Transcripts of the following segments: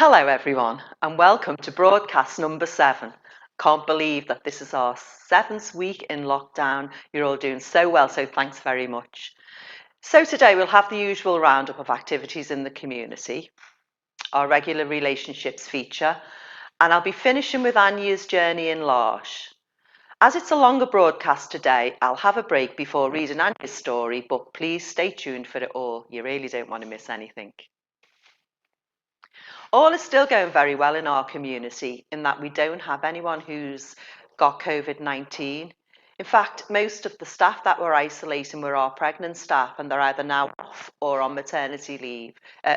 Hello everyone and welcome to broadcast number 7. Can't believe that this is our 7th week in lockdown. You're all doing so well, so thanks very much. So today we'll have the usual roundup of activities in the community, our regular relationships feature, and I'll be finishing with Anya's journey in L'Arche. As it's a longer broadcast today, I'll have a break before reading Anya's story, but please stay tuned for it all. You really don't want to miss anything. All is still going very well in our community in that we don't have anyone who's got COVID-19. In fact, most of the staff that we're isolating were our pregnant staff, and they're either now off or on maternity leave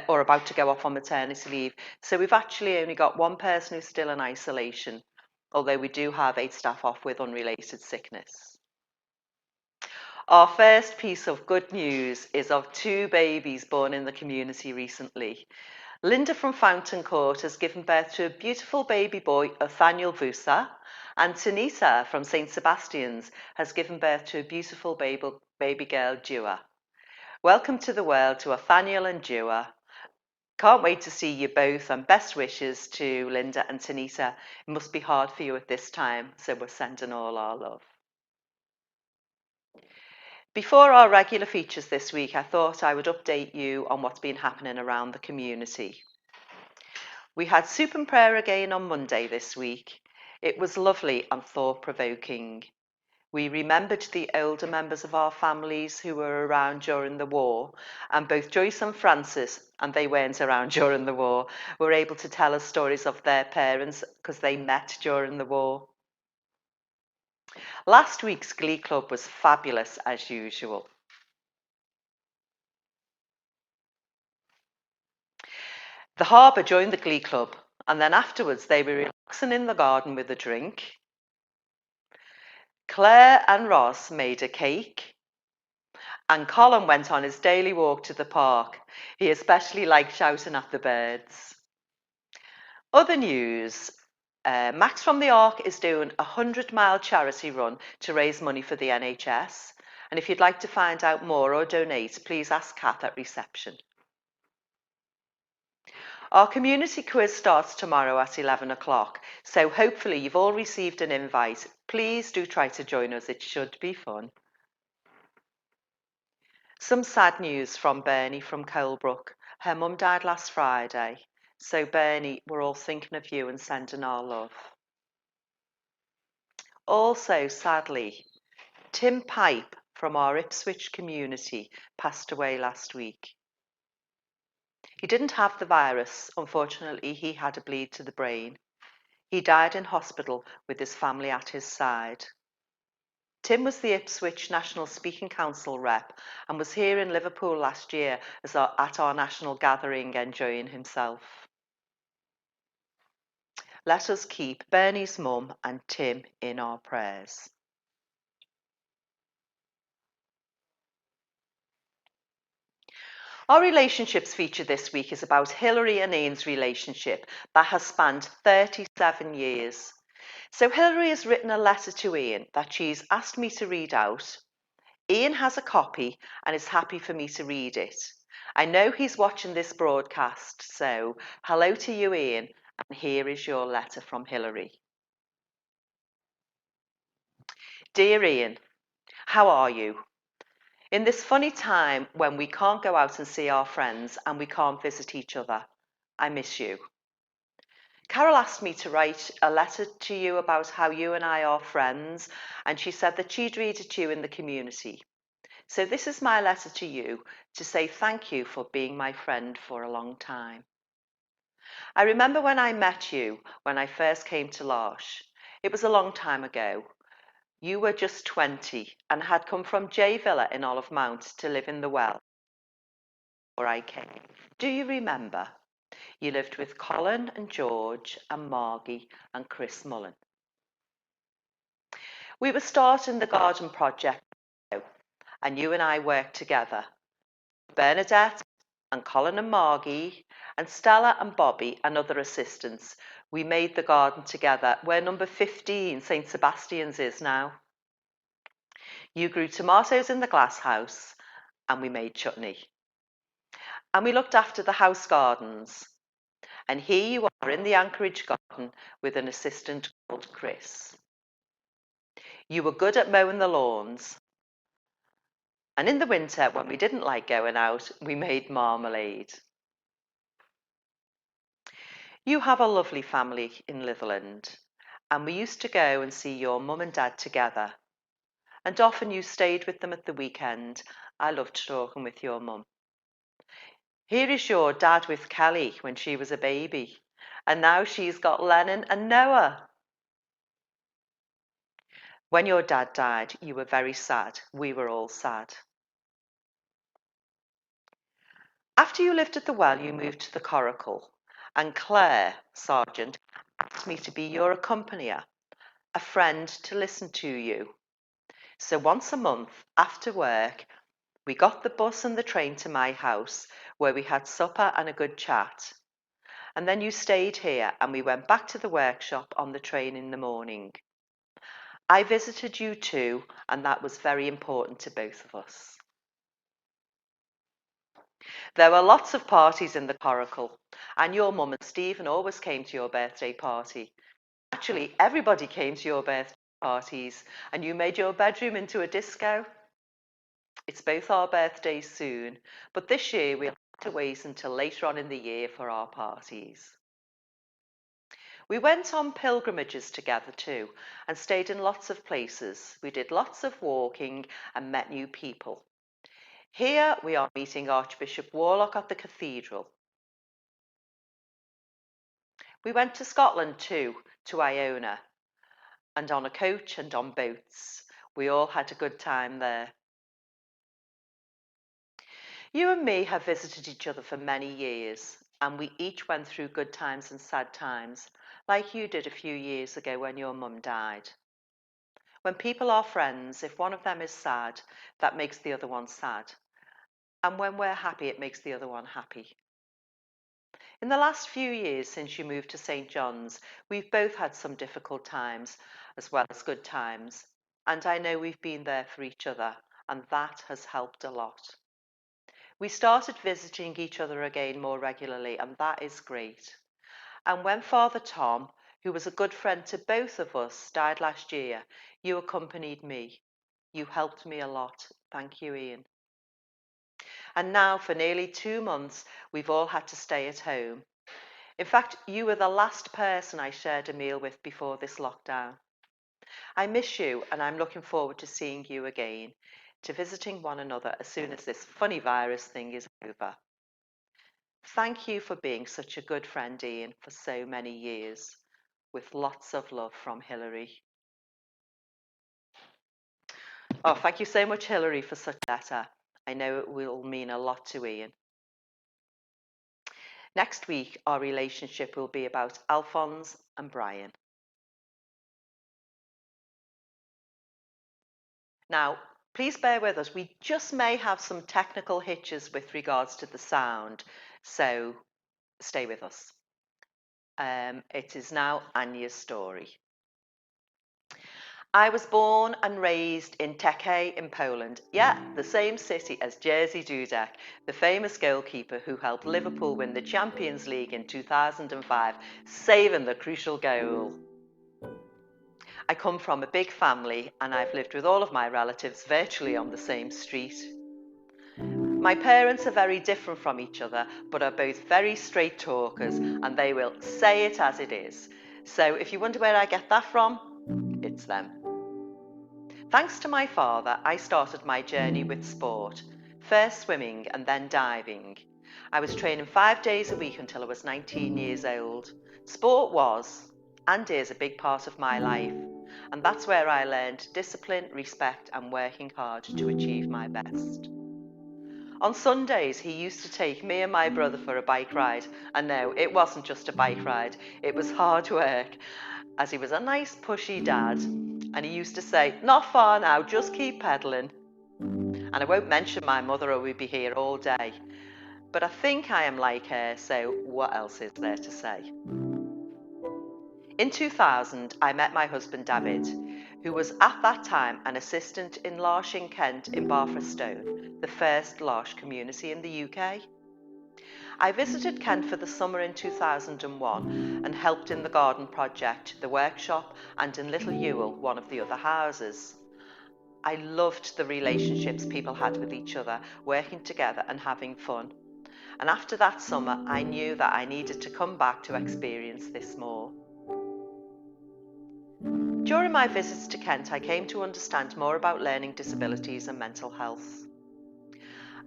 or about to go off on maternity leave. So we've actually only got one person who's still in isolation, although we do have 8 staff off with unrelated sickness. Our first piece of good news is of 2 babies born in the community recently. Linda from Fountain Court has given birth to a beautiful baby boy, Othaniel Vusa, and Tanita from St. Sebastian's has given birth to a beautiful baby girl, Dua. Welcome to the world to Othaniel and Dua. Can't wait to see you both, and best wishes to Linda and Tanita. It must be hard for you at this time, so we're sending all our love. Before our regular features this week, I thought I would update you on what's been happening around the community. We had soup and prayer again on Monday this week. It was lovely and thought-provoking. We remembered the older members of our families who were around during the war, and both Joyce and Francis, and they weren't around during the war, were able to tell us stories of their parents because they met during the war. Last week's Glee Club was fabulous as usual. The Harbour joined the Glee Club, and then afterwards they were relaxing in the garden with a drink. Claire and Ross made a cake, and Colin went on his daily walk to the park. He especially liked shouting at the birds. Other news, Max from the Ark is doing a 100-mile charity run to raise money for the NHS. And if you'd like to find out more or donate, please ask Kath at reception. Our community quiz starts tomorrow at 11 o'clock, so hopefully you've all received an invite. Please do try to join us, it should be fun. Some sad news from Bernie from Colebrook. Her mum died last Friday, so Bernie, we're all thinking of you and sending our love. Also, sadly, Tim Pipe from our Ipswich community passed away last week. He didn't have the virus. Unfortunately, he had a bleed to the brain. He died in hospital with his family at his side. Tim was the Ipswich National Speaking Council rep and was here in Liverpool last year at our national gathering enjoying himself. Let us keep Bernie's mum and Tim in our prayers. Our relationships feature this week is about Hilary and Ian's relationship that has spanned 37 years. So Hilary has written a letter to Ian that she's asked me to read out. Ian has a copy and is happy for me to read it. I know he's watching this broadcast, so hello to you, Ian, and here is your letter from Hilary. Dear Ian, how are you? In this funny time when we can't go out and see our friends and we can't visit each other, I miss you. Carol asked me to write a letter to you about how you and I are friends, and she said that she'd read it to you in the community. So this is my letter to you to say thank you for being my friend for a long time. I remember when I met you when I first came to L'Arche. It was a long time ago. You were just 20 and had come from J Villa in Olive Mount to live in the Well where I came. Do you remember? You lived with Colin and George and Margie and Chris Mullen. We were starting the garden project and you and I worked together. Bernadette and Colin and Margie and Stella and Bobby and other assistants. We made the garden together where number 15 St. Sebastian's is now. You grew tomatoes in the glass house and we made chutney. And we looked after the house gardens. And here you are in the Anchorage garden with an assistant called Chris. You were good at mowing the lawns. And in the winter, when we didn't like going out, we made marmalade. You have a lovely family in Litherland, and we used to go and see your mum and dad together. And often you stayed with them at the weekend. I loved talking with your mum. Here is your dad with Kelly when she was a baby, and now she's got Lennon and Noah. When your dad died, you were very sad. We were all sad. After you lived at the well, you moved to the Coracle, and Claire Sargent asked me to be your accompanier, a friend to listen to you. So once a month, after work, we got the bus and the train to my house, where we had supper and a good chat. And then you stayed here, and we went back to the workshop on the train in the morning. I visited you too, and that was very important to both of us. There were lots of parties in the Coracle, and your mum and Stephen always came to your birthday party. Actually, everybody came to your birthday parties, and you made your bedroom into a disco. It's both our birthdays soon, but this year we'll have to wait until later on in the year for our parties. We went on pilgrimages together too, and stayed in lots of places. We did lots of walking and met new people. Here we are meeting Archbishop Warlock at the cathedral. We went to Scotland too, to Iona, and on a coach and on boats. We all had a good time there. You and me have visited each other for many years, and we each went through good times and sad times, like you did a few years ago when your mum died. When people are friends, if one of them is sad, that makes the other one sad. And when we're happy, it makes the other one happy. In the last few years since you moved to St. John's, we've both had some difficult times as well as good times. And I know we've been there for each other, and that has helped a lot. We started visiting each other again more regularly, and that is great. And when Father Tom, who was a good friend to both of us, died last year, you accompanied me. You helped me a lot. Thank you, Ian. And now, for nearly 2 months, we've all had to stay at home. In fact, you were the last person I shared a meal with before this lockdown. I miss you, and I'm looking forward to seeing you again, to visiting one another as soon as this funny virus thing is over. Thank you for being such a good friend, Ian, for so many years. With lots of love from Hilary. Oh, thank you so much, Hilary, for such a letter. I know it will mean a lot to Ian. Next week, our relationship will be about Alphonse and Brian. Now, please bear with us. We just may have some technical hitches with regards to the sound, so stay with us. It is now Anya's story. I was born and raised in Teke in Poland. Yeah, the same city as Jerzy Dudek, the famous goalkeeper who helped Liverpool win the Champions League in 2005, saving the crucial goal. I come from a big family and I've lived with all of my relatives virtually on the same street. My parents are very different from each other, but are both very straight talkers and they will say it as it is. So if you wonder where I get that from, it's them. Thanks to my father, I started my journey with sport, first swimming and then diving. I was training 5 days a week until I was 19 years old. Sport was and is a big part of my life, and that's where I learned discipline, respect and working hard to achieve my best. On Sundays, he used to take me and my brother for a bike ride, and no, it wasn't just a bike ride, it was hard work, as he was a nice pushy dad, and he used to say, "Not far now, just keep pedalling." And I won't mention my mother or we'd be here all day, but I think I am like her, so what else is there to say? In 2000, I met my husband David, who was at that time an assistant in Larsh in Kent in Barfrestone, the first Larsh community in the UK. I visited Kent for the summer in 2001 and helped in the garden project, the workshop, and in Little Ewell, one of the other houses. I loved the relationships people had with each other, working together and having fun. And after that summer, I knew that I needed to come back to experience this more. During my visits to Kent, I came to understand more about learning disabilities and mental health.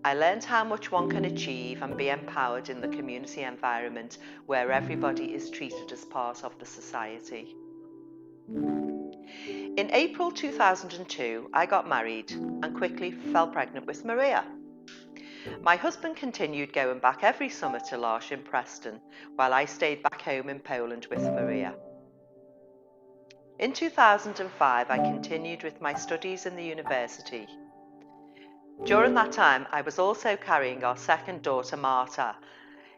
I learned how much one can achieve and be empowered in the community environment where everybody is treated as part of the society. In April 2002, I got married and quickly fell pregnant with Maria. My husband continued going back every summer to L'Arche in Preston, while I stayed back home in Poland with Maria. In 2005, I continued with my studies in the university. During that time, I was also carrying our second daughter, Marta.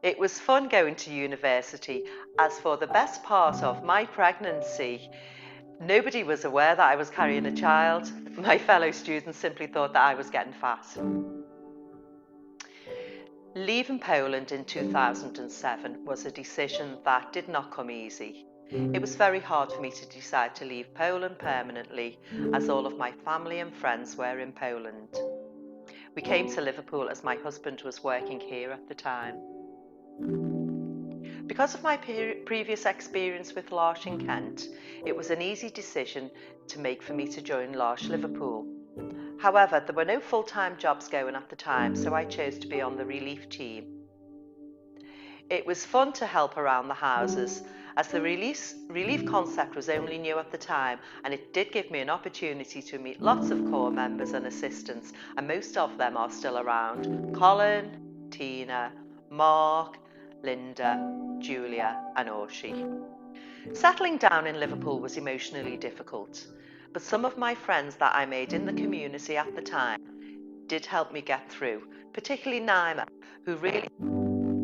It was fun going to university, as for the best part of my pregnancy, nobody was aware that I was carrying a child. My fellow students simply thought that I was getting fat. Leaving Poland in 2007 was a decision that did not come easy. It was very hard for me to decide to leave Poland permanently, as all of my family and friends were in Poland. We came to Liverpool as my husband was working here at the time. Because of my previous experience with L'Arche in Kent, it was an easy decision to make for me to join L'Arche Liverpool. However, there were no full-time jobs going at the time, so I chose to be on the relief team. It was fun to help around the houses, as the relief concept was only new at the time, and it did give me an opportunity to meet lots of core members and assistants, and most of them are still around: Colin, Tina, Mark, Linda, Julia and Orshi. Settling down in Liverpool was emotionally difficult, but some of my friends that I made in the community at the time did help me get through, particularly Naima, who really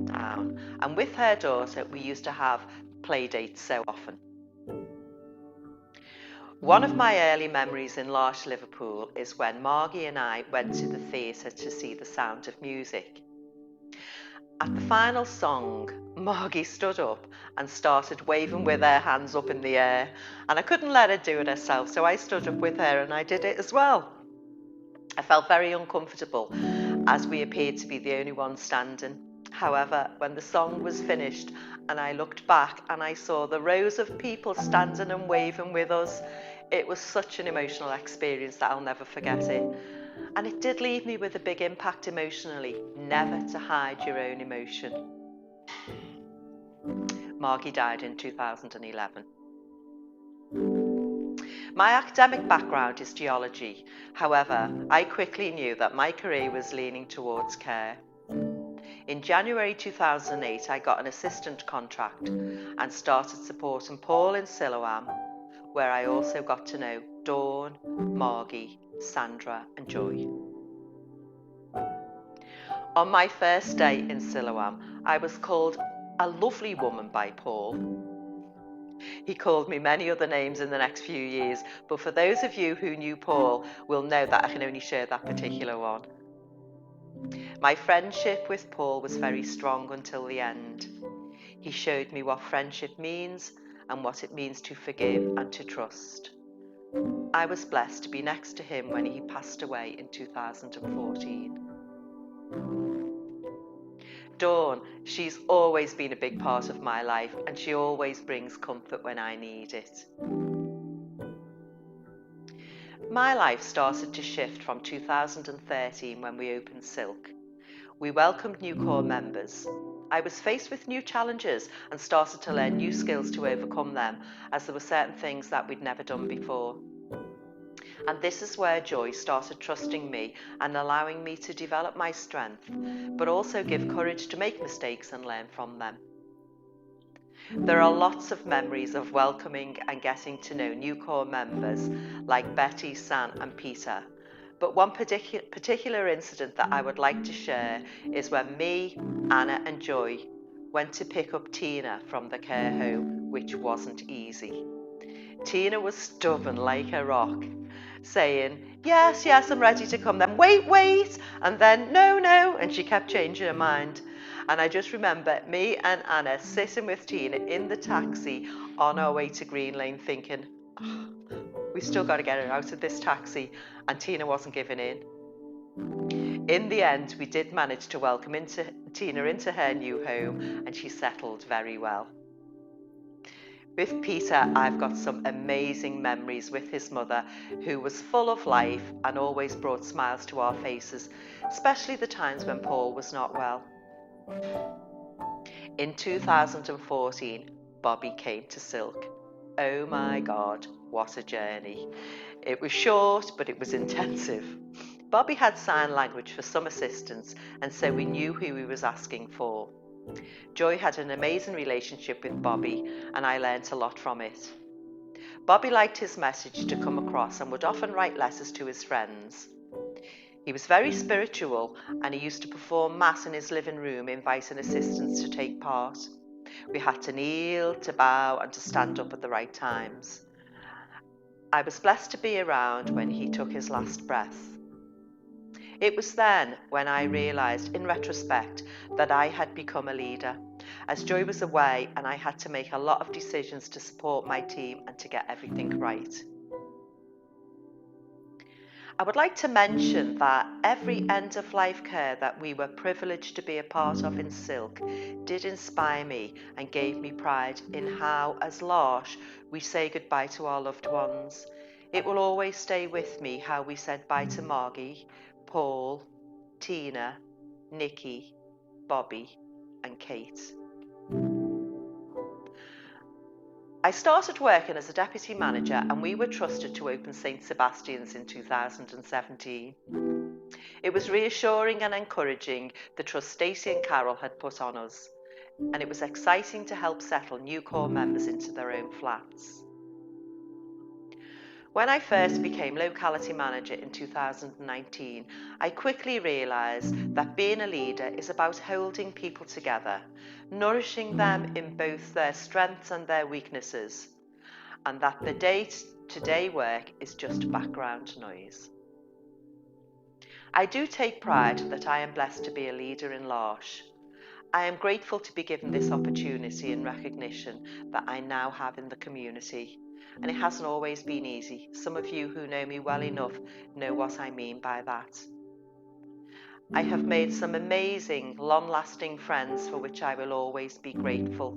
down, and with her daughter we used to have play dates so often. One of my early memories in L'Arche Liverpool is when Margie and I went to the theatre to see The Sound of Music. At the final song, Margie stood up and started waving with her hands up in the air, and I couldn't let her do it herself, so I stood up with her and I did it as well. I felt very uncomfortable, as we appeared to be the only ones standing. However, when the song was finished and I looked back and I saw the rows of people standing and waving with us, it was such an emotional experience that I'll never forget it. And it did leave me with a big impact emotionally, never to hide your own emotion. Margie died in 2011. My academic background is geology. However, I quickly knew that my career was leaning towards care. In January 2008, I got an assistant contract and started supporting Paul in Siloam, where I also got to know Dawn, Margie, Sandra and Joy. On my first day in Siloam, I was called a lovely woman by Paul. He called me many other names in the next few years, but for those of you who knew Paul will know that I can only share that particular one. My friendship with Paul was very strong until the end. He showed me what friendship means and what it means to forgive and to trust. I was blessed to be next to him when he passed away in 2014. Dawn, she's always been a big part of my life and she always brings comfort when I need it. My life started to shift from 2013 when we opened Silk. We welcomed new core members. I was faced with new challenges and started to learn new skills to overcome them, as there were certain things that we'd never done before. And this is where Joy started trusting me and allowing me to develop my strength, but also give courage to make mistakes and learn from them. There are lots of memories of welcoming and getting to know new core members like Betty, San and Peter. But one particular incident that I would like to share is when me, Anna and Joy went to pick up Tina from the care home, which wasn't easy. Tina was stubborn like a rock, saying, yes, I'm ready to come, then wait, and then no, and she kept changing her mind. And I just remember me and Anna sitting with Tina in the taxi on our way to Green Lane thinking, oh, we still got to get her out of this taxi. And Tina wasn't giving in. In the end, we did manage to welcome Tina into her new home, and she settled very well. With Peter, I've got some amazing memories with his mother, who was full of life and always brought smiles to our faces, especially the times when Paul was not well. In 2014, Bobby came to Silk. Oh my God, what a journey. It was short, but it was intensive. Bobby had sign language for some assistance, and so we knew who he was asking for. Joy had an amazing relationship with Bobby, and I learnt a lot from it. Bobby liked his message to come across and would often write letters to his friends. He was very spiritual, and he used to perform mass in his living room, inviting assistants to take part. We had to kneel, to bow, and to stand up at the right times. I was blessed to be around when he took his last breath. It was then when I realised, in retrospect, that I had become a leader, as Joy was away and I had to make a lot of decisions to support my team and to get everything right. I would like to mention that every end-of-life care that we were privileged to be a part of in Silk did inspire me and gave me pride in how, as Larsh, we say goodbye to our loved ones. It will always stay with me how we said bye to Margie, Paul, Tina, Nikki, Bobby and Kate. I started working as a deputy manager and we were trusted to open St Sebastian's in 2017. It was reassuring and encouraging the trust Stacey and Carol had put on us, and it was exciting to help settle new core members into their own flats. When I first became locality manager in 2019, I quickly realised that being a leader is about holding people together, nourishing them in both their strengths and their weaknesses, and that the day-to-day work is just background noise. I do take pride that I am blessed to be a leader in Larsh. I am grateful to be given this opportunity and recognition that I now have in the community. And it hasn't always been easy. Some of you who know me well enough know what I mean by that. I have made some amazing, long-lasting friends for which I will always be grateful.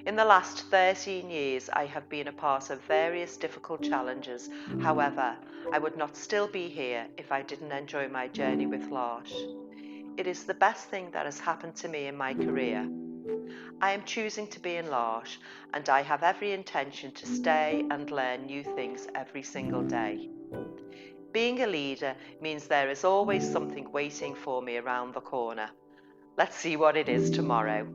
In the last 13 years, I have been a part of various difficult challenges. However, I would not still be here if I didn't enjoy my journey with Larsh. It is the best thing that has happened to me in my career. I am choosing to be in Larsh, and I have every intention to stay and learn new things every single day. Being a leader means there is always something waiting for me around the corner. Let's see what it is tomorrow.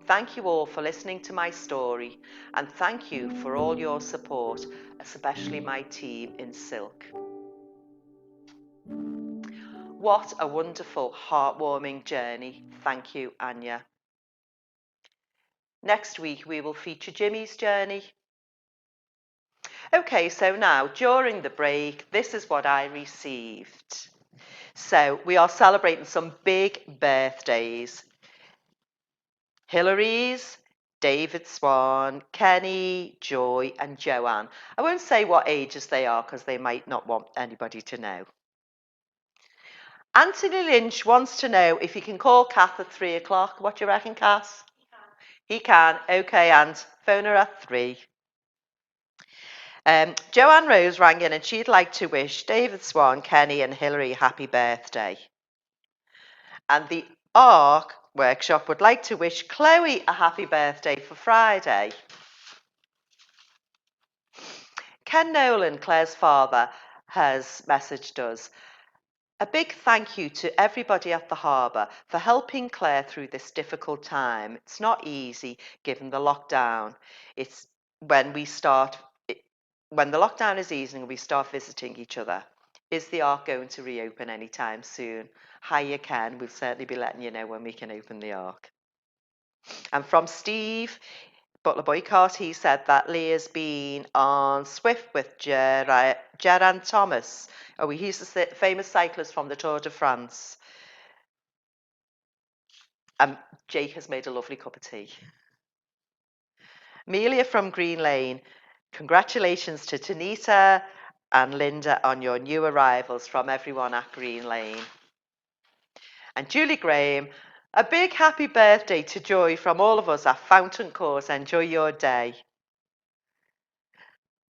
Thank you all for listening to my story, and thank you for all your support, especially my team in Silk. What a wonderful, heartwarming journey. Thank you, Anya. Next week we will feature Jimmy's journey. Okay, so now during the break, this is what I received. So we are celebrating some big birthdays. Hillary's, David Swan, Kenny, Joy and Joanne. I won't say what ages they are because they might not want anybody to know. Anthony Lynch wants to know if he can call Kath at 3 o'clock. What do you reckon, Kath? He can. Okay, and phone her at 3. Joanne Rose rang in and she'd like to wish David Swan, Kenny and Hillary happy birthday. And the ARC workshop would like to wish Chloe a happy birthday for Friday. Ken Nolan, Claire's father, has messaged us. A big thank you to everybody at the harbour for helping Claire through this difficult time. It's not easy given the lockdown. It's when the lockdown is easing and we start visiting each other. Is the Ark going to reopen anytime soon? Hiya, Ken. We'll certainly be letting you know when we can open the Ark. And from Steve, Butler Boycott, he said that Leah's been on Swift with Geraint Thomas. Oh, he's the famous cyclist from the Tour de France. Jake has made a lovely cup of tea. Amelia from Green Lane, congratulations to Tanita and Linda on your new arrivals from everyone at Green Lane. And Julie Graham, a big happy birthday to Joy from all of us at Fountain Court. Enjoy your day.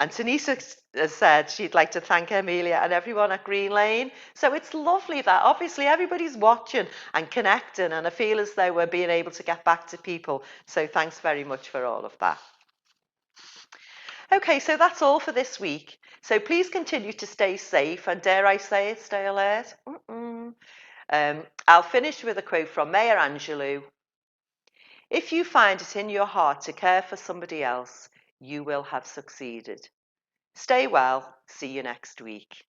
And Tanisa has said she'd like to thank Amelia and everyone at Green Lane. So it's lovely that obviously everybody's watching and connecting, and I feel as though we're being able to get back to people. So thanks very much for all of that. Okay, so that's all for this week. So please continue to stay safe and, dare I say it, stay alert. I'll finish with a quote from Maya Angelou. If you find it in your heart to care for somebody else, you will have succeeded. Stay well. See you next week.